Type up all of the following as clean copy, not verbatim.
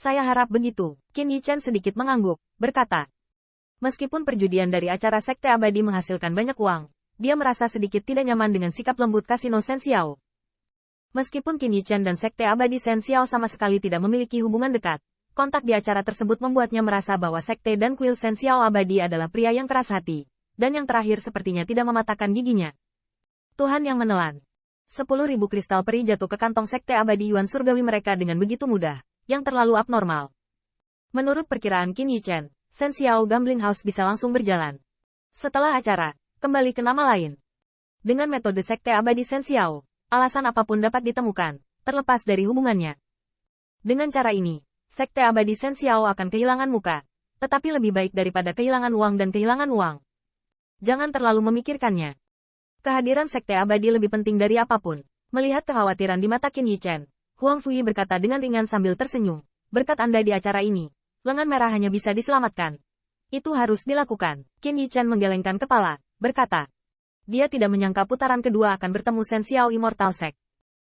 Saya harap begitu. Qin Yichen sedikit mengangguk, berkata. Meskipun perjudian dari acara Sekte Abadi menghasilkan banyak uang, dia merasa sedikit tidak nyaman dengan sikap lembut Kasino Shen Xiao. Meskipun Qin Yichen dan Sekte Abadi Shen Xiao sama sekali tidak memiliki hubungan dekat, kontak di acara tersebut membuatnya merasa bahwa Sekte dan kuil Shen Xiao Abadi adalah pria yang keras hati, dan yang terakhir sepertinya tidak mematahkan giginya. Tuhan yang menelan. 10.000 kristal peri jatuh ke kantong Sekte Abadi Yuan Surgawi mereka dengan begitu mudah, yang terlalu abnormal. Menurut perkiraan Qin Yichen, Shen Xiao Gambling House bisa langsung berjalan. Setelah acara, kembali ke nama lain. Dengan metode Sekte Abadi Shen Xiao, alasan apapun dapat ditemukan, terlepas dari hubungannya. Dengan cara ini, Sekte Abadi Shen Xiao akan kehilangan muka, tetapi lebih baik daripada kehilangan uang dan kehilangan uang. Jangan terlalu memikirkannya. Kehadiran Sekte Abadi lebih penting dari apapun. Melihat kekhawatiran di mata Qin Yichen, Huang Fui berkata dengan ringan sambil tersenyum, berkat Anda di acara ini, lengan merah hanya bisa diselamatkan. Itu harus dilakukan. Qin Yichen menggelengkan kepala, berkata. Dia tidak menyangka putaran kedua akan bertemu Shen Xiao Immortal Sect.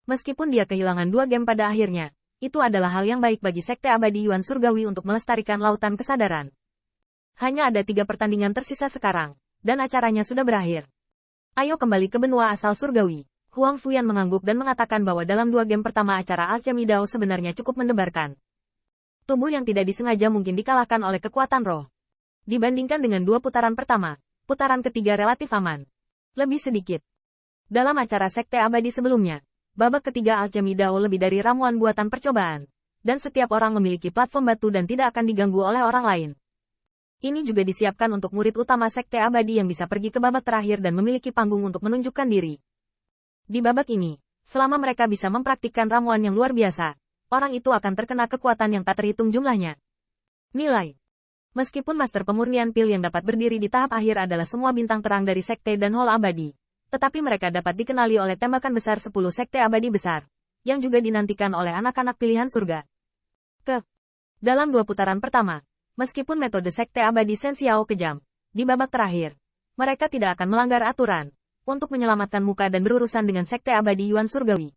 Meskipun dia kehilangan 2 game pada akhirnya, itu adalah hal yang baik bagi Sekte Abadi Yuan Surgawi untuk melestarikan lautan kesadaran. Hanya ada 3 pertandingan tersisa sekarang, dan acaranya sudah berakhir. Ayo kembali ke benua asal surgawi. Huang Fuyan mengangguk dan mengatakan bahwa dalam 2 game pertama acara Alchemy Dao sebenarnya cukup mendebarkan. Tubuh yang tidak disengaja mungkin dikalahkan oleh kekuatan roh. Dibandingkan dengan 2 putaran pertama, putaran ketiga relatif aman. Lebih sedikit. Dalam acara Sekte Abadi sebelumnya, babak ketiga Alchemy Dao lebih dari ramuan buatan percobaan. Dan setiap orang memiliki platform batu dan tidak akan diganggu oleh orang lain. Ini juga disiapkan untuk murid utama Sekte Abadi yang bisa pergi ke babak terakhir dan memiliki panggung untuk menunjukkan diri. Di babak ini, selama mereka bisa mempraktikkan ramuan yang luar biasa, orang itu akan terkena kekuatan yang tak terhitung jumlahnya. Nilai. Meskipun Master Pemurnian Pil yang dapat berdiri di tahap akhir adalah semua bintang terang dari Sekte dan Hall Abadi, tetapi mereka dapat dikenali oleh tembakan besar 10 Sekte Abadi besar, yang juga dinantikan oleh anak-anak pilihan surga. Dalam 2 putaran pertama, meskipun metode Sekte Abadi Shen Xiao kejam, di babak terakhir, mereka tidak akan melanggar aturan untuk menyelamatkan muka dan berurusan dengan Sekte Abadi Yuan Surgawi.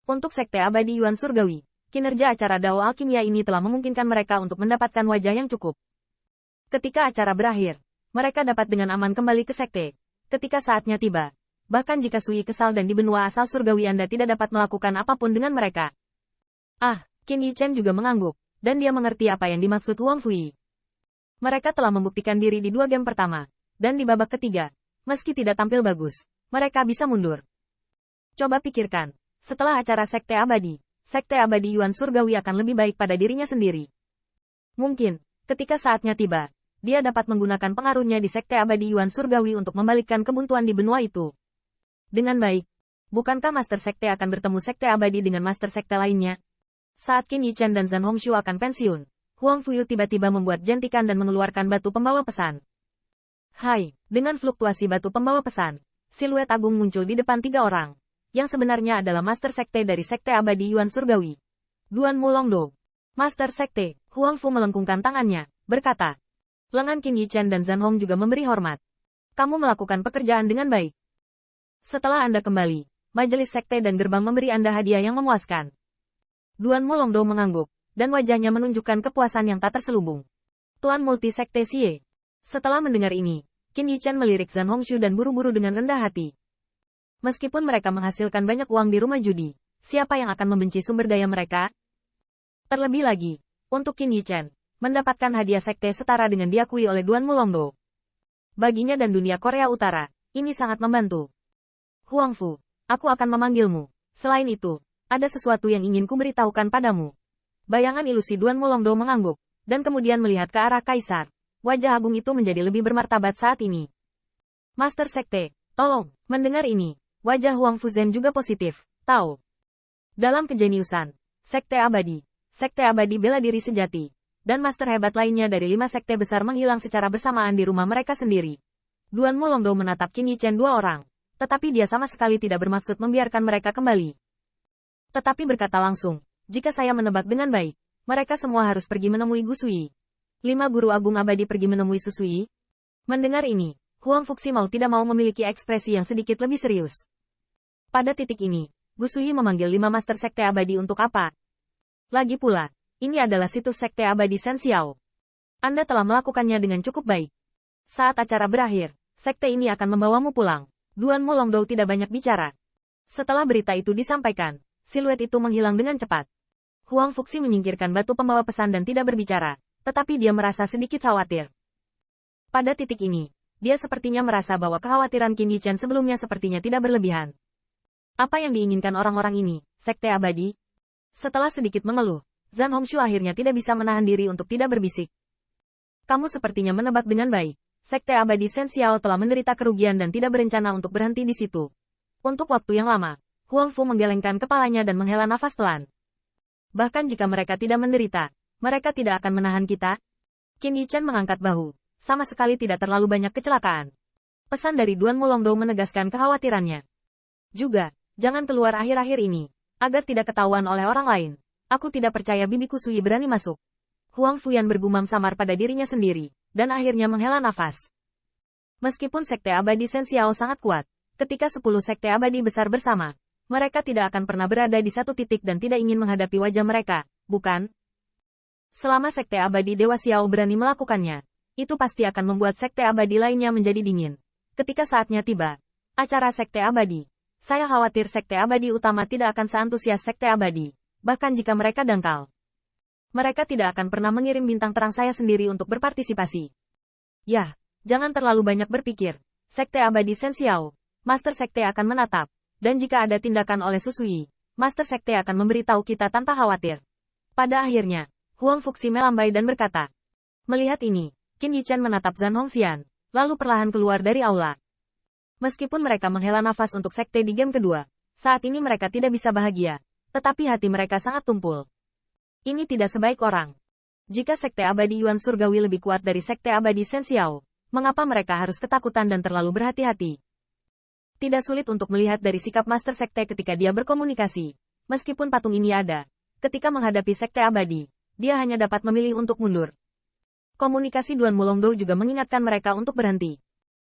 Untuk Sekte Abadi Yuan Surgawi, kinerja acara Dao Alkimia ini telah memungkinkan mereka untuk mendapatkan wajah yang cukup. Ketika acara berakhir, mereka dapat dengan aman kembali ke Sekte. Ketika saatnya tiba, bahkan jika Sui kesal dan di benua asal surgawi Anda tidak dapat melakukan apapun dengan mereka. Qin Yichen juga mengangguk, dan dia mengerti apa yang dimaksud Huang Fui. Mereka telah membuktikan diri di 2 game pertama, dan di babak ketiga, meski tidak tampil bagus, mereka bisa mundur. Coba pikirkan, setelah acara Sekte Abadi Yuan Surgawi akan lebih baik pada dirinya sendiri. Mungkin, ketika saatnya tiba, dia dapat menggunakan pengaruhnya di Sekte Abadi Yuan Surgawi untuk membalikkan kebuntuan di benua itu. Dengan baik, bukankah Master Sekte akan bertemu Sekte Abadi dengan Master Sekte lainnya? Saat Qin Yichen dan Zhan Hongshu akan pensiun, Huang Fuyu tiba-tiba membuat jentikan dan mengeluarkan batu pembawa pesan. Dengan fluktuasi batu pembawa pesan, siluet agung muncul di depan 3 orang, yang sebenarnya adalah Master Sekte dari Sekte Abadi Yuan Surgawi. Duan Mulongdo. Master Sekte, Huang Fu melengkungkan tangannya, berkata. Lengan Qin Yichen dan Zhan Hong juga memberi hormat. Kamu melakukan pekerjaan dengan baik. Setelah Anda kembali, Majelis Sekte dan Gerbang memberi Anda hadiah yang memuaskan. Duan Mulongdo mengangguk, dan wajahnya menunjukkan kepuasan yang tak terselubung. Tuan Multi Sekte Xie. Setelah mendengar ini, Qin Yichen melirik Zhan Hongshu dan buru-buru dengan rendah hati. Meskipun mereka menghasilkan banyak uang di rumah judi, siapa yang akan membenci sumber daya mereka? Terlebih lagi, untuk Qin Yichen, mendapatkan hadiah sekte setara dengan diakui oleh Duan Mulongdo. Baginya dan dunia Korea Utara, ini sangat membantu. Huang Fu, aku akan memanggilmu. Selain itu, ada sesuatu yang ingin kuberitahukan padamu. Bayangan ilusi Duan Mulongdo mengangguk, dan kemudian melihat ke arah Kaisar. Wajah agung itu menjadi lebih bermartabat saat ini. Master Sekte, tolong. Mendengar ini, wajah Huang Fuzen juga positif. Tahu. Dalam kejeniusan, Sekte Abadi bela diri sejati, dan master hebat lainnya dari 5 sekte besar menghilang secara bersamaan di rumah mereka sendiri. Duan Mulongdo menatap Qin Yichen 2 orang, tetapi dia sama sekali tidak bermaksud membiarkan mereka kembali. Tetapi berkata langsung, jika saya menebak dengan baik, mereka semua harus pergi menemui Gusui. 5 guru agung abadi pergi menemui Susui. Mendengar ini, Huang Fuxi mau tidak mau memiliki ekspresi yang sedikit lebih serius. Pada titik ini, Gusui memanggil 5 master sekte abadi untuk apa? Lagi pula, Ini adalah situs Sekte Abadi Shen Xiao. Anda telah melakukannya dengan cukup baik. Saat acara berakhir, sekte ini akan membawamu pulang. Duan Mu Longdou tidak banyak bicara. Setelah berita itu disampaikan, siluet itu menghilang dengan cepat. Huang Fuxi menyingkirkan batu pembawa pesan dan tidak berbicara, tetapi dia merasa sedikit khawatir. Pada titik ini, dia sepertinya merasa bahwa kekhawatiran Qin Yichen sebelumnya sepertinya tidak berlebihan. Apa yang diinginkan orang-orang ini, Sekte Abadi? Setelah sedikit mengeluh, Zhan Hongshu akhirnya tidak bisa menahan diri untuk tidak berbisik. Kamu sepertinya menebak dengan baik. Sekte Abadi Shen Xiao telah menderita kerugian dan tidak berencana untuk berhenti di situ. Untuk waktu yang lama, Huang Fu menggelengkan kepalanya dan menghela nafas pelan. Bahkan jika mereka tidak menderita, mereka tidak akan menahan kita. Qin Yichen mengangkat bahu. Sama sekali tidak terlalu banyak kecelakaan. Pesan dari Duan Mu Longdou menegaskan kekhawatirannya. Juga, jangan keluar akhir-akhir ini, agar tidak ketahuan oleh orang lain. Aku tidak percaya bibiku Sui berani masuk. Huang Fuyan bergumam samar pada dirinya sendiri, dan akhirnya menghela nafas. Meskipun Sekte Abadi Shen Xiao sangat kuat, ketika 10 Sekte Abadi besar bersama, mereka tidak akan pernah berada di satu titik dan tidak ingin menghadapi wajah mereka, bukan? Selama Sekte Abadi Dewa Xiao berani melakukannya, itu pasti akan membuat Sekte Abadi lainnya menjadi dingin. Ketika saatnya tiba, acara Sekte Abadi, saya khawatir Sekte Abadi utama tidak akan seantusias Sekte Abadi, bahkan jika mereka dangkal. Mereka tidak akan pernah mengirim bintang terang saya sendiri untuk berpartisipasi. Yah, jangan terlalu banyak berpikir. Sekte Abadi Shen Xiao, Master Sekte akan menatap, dan jika ada tindakan oleh Susui, Master Sekte akan memberitahu kita tanpa khawatir. Pada akhirnya, Huang Fuxi melambai dan berkata. Melihat ini, Qin Yichen menatap Zhan Hongxian, lalu perlahan keluar dari aula. Meskipun mereka menghela nafas untuk sekte di game kedua, saat ini mereka tidak bisa bahagia, tetapi hati mereka sangat tumpul. Ini tidak sebaik orang. Jika Sekte Abadi Yuan Surgawi lebih kuat dari Sekte Abadi Shen Xiao, mengapa mereka harus ketakutan dan terlalu berhati-hati? Tidak sulit untuk melihat dari sikap Master Sekte ketika dia berkomunikasi. Meskipun patung ini ada, ketika menghadapi Sekte Abadi, dia hanya dapat memilih untuk mundur. Komunikasi Duan Mu Longdou juga mengingatkan mereka untuk berhenti.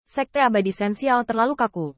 Sekte Abadi Shen Xiao terlalu kaku.